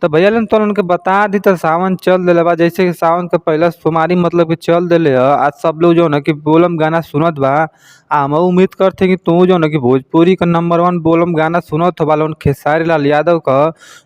तो भैया लोग तो उनके बता दी तो सावन चल देले बा जैसे कि सावन के पहला सोमवारी मतलब कि चल देले ह। आज सब लोग जो है कि बोलम गाना सुनत बा। हम उम्मीद करते कि तू जो है कि भोजपुरी का नंबर वन बोलम गाना सुनत हो लोन खेसारी लाल यादव का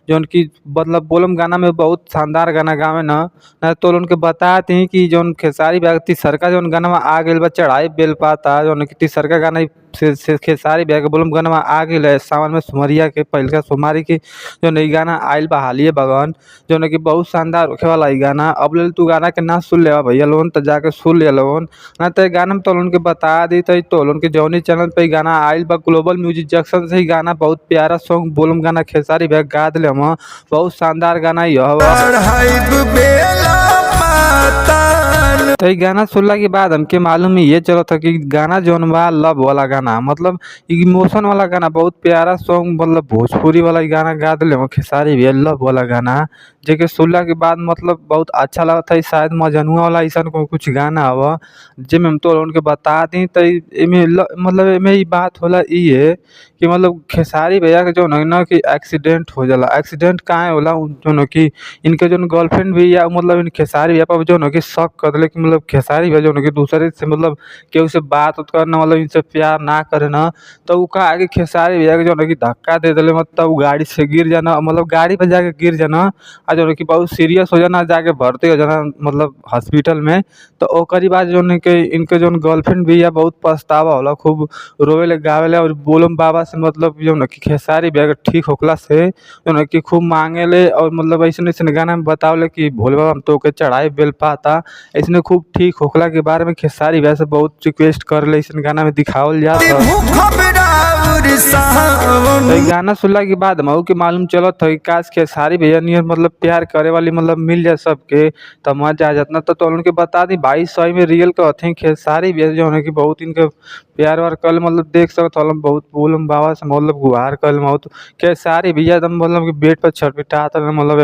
जौन की मतलब बोलम गाना में बहुत शानदार गाना गावे न तो उनके बताती कि जौन खेसारी व्यक्ति सरका जौन गाना आ गइल बा चढ़ाई बेल पाता जौन की तीसरका गाना से खेसारी भैया के बोलम गाना आ गइल है सावन में सुमरिया के पहिलका सोमवारी की जो नई गाना आइल बा हालिए बगन जौन कि बहुत शानदार होखे वाला इ गाना। अब ले तू गाना के ना सुन लेवा भैया लोगन तो जाके सुन ले लोगन ना तो गाना में तो उनके बता दी तो उनके जौनी चैनल पे इ गाना आइल बा ग्लोबल म्यूजिक जंक्शन से ही गाना बहुत प्यारा सॉन्ग बोलम गाना खेसारी भैया गा दिले हम बहुत शानदार गाना तो ये गाना सुनला के बाद हमके मालूम ये चला था कि गाना जौन बा लव वाला गाना मतलब इमोशन वाला गाना बहुत प्यारा सॉन्ग मतलब भोजपुरी वाला इ गाना गा दिले हम खेसारी भैया लव वाला गाना जेके सुनला के बाद मतलब बहुत अच्छा लगा था शायद मजनुआ वाला ऐसा को कुछ गाना हवा जेमे हम तो उनके बता दी तो एमे मतलब एमे इ बात होला है कि मतलब खेसारी भैया के जो है ना कि एक्सीडेंट हो जाला एक्सीडेंट काहे होला जो है कि इनके जो गर्लफ्रेंड भी या मतलब इन खेसारी भैया पर जो है कि शक कर दिले कि मतलब खेसारी भैया जो है कि दूसरे से मतलब केहू से बात उत करना मतलब इनसे प्यार ना करे ना तो उ का आगे खेसारी भैया के जो है कि धक्का दे दिले मतलब उ गाड़ी से गिर जाना मतलब गाड़ी पर जाके गिर जाना आ जो है कि बहुत सीरियस हो जाना जाके भर्ती हो जाना मतलब हॉस्पिटल में। तो ओकरी बाद जो है कि इनके जो गर्लफ्रेंड भी या बहुत पछतावा होला खूब रोवेले गावेले और बोलम बाबा से मतलब जो है कि खेसारी भैया के ठीक होखला से जो है कि खूब मांगेले और मतलब ऐसे ऐसे गाना में बतावले कि भोले बाबा हम तोके चढ़ाई बेल पाता ऐसने खूब ठीक होखला के बारे में खेसारी भैया से बहुत रिक्वेस्ट करले ऐसे गाना में दिखावल जाता। तो इ गाना सुनला के बाद मऊ के मालूम चलत है काश खेसारी भैया नियर मतलब प्यार करे वाली मतलब मिल जाए सबके तो मजा आ जात ना तो उनके बता दी भाई सही में रियल कहते खेसारी भैया जो है कि बहुत इनके प्यार वार कल मतलब देख सकत हलम बहुत बोलम बाबा से मतलब गुहार कल बहुत खेसारी भैया एकदम मतलब कि बेड पर छटपटात मतलब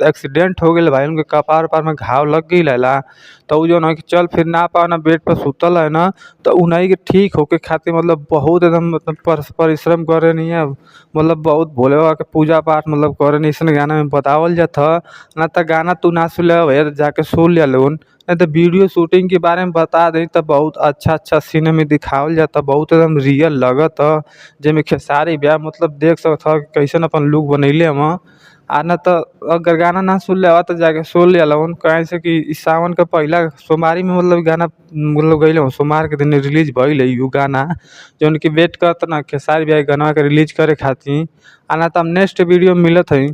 एक्सीडेंट हो गइल भाई उनके कपार उपार में घाव लग गइल है तो उ जो है कि चल फिर ना पाना बेड पर सुतल है ना तो उन्हीं के ठीक होके खातिर मतलब बहुत एकदम मतलब परिश्रम करे नहीं है मतलब बहुत भोले बाबा के पूजा पाठ मतलब करे नहीं ऐसे गाना में बतावल जात ह। ना तो गाना तू ना सुन ले भैया तो जाके सुन लिया लोन नहीं तो वीडियो शूटिंग के बारे में बता दी तो बहुत अच्छा अच्छा सीन में दिखावल जाता बहुत एकदम रियल लगत ह जेमे खेसारी भैया मतलब देख सकत ह कैसन अपन लुक बनैले हम आ ना तो अगर गाना ना सुन ले तो जाके सुन लिया लोन कहे से कि इस सावन का पहला सोमवारी में मतलब गाना मतलब गइले सोमवार के दिन रिलीज भइल है गाना जौन की वेट करत ना खेसारी भैया गाना के रिलीज करे खातिर आ ना तो हम नेक्स्ट वीडियो में मिलत है।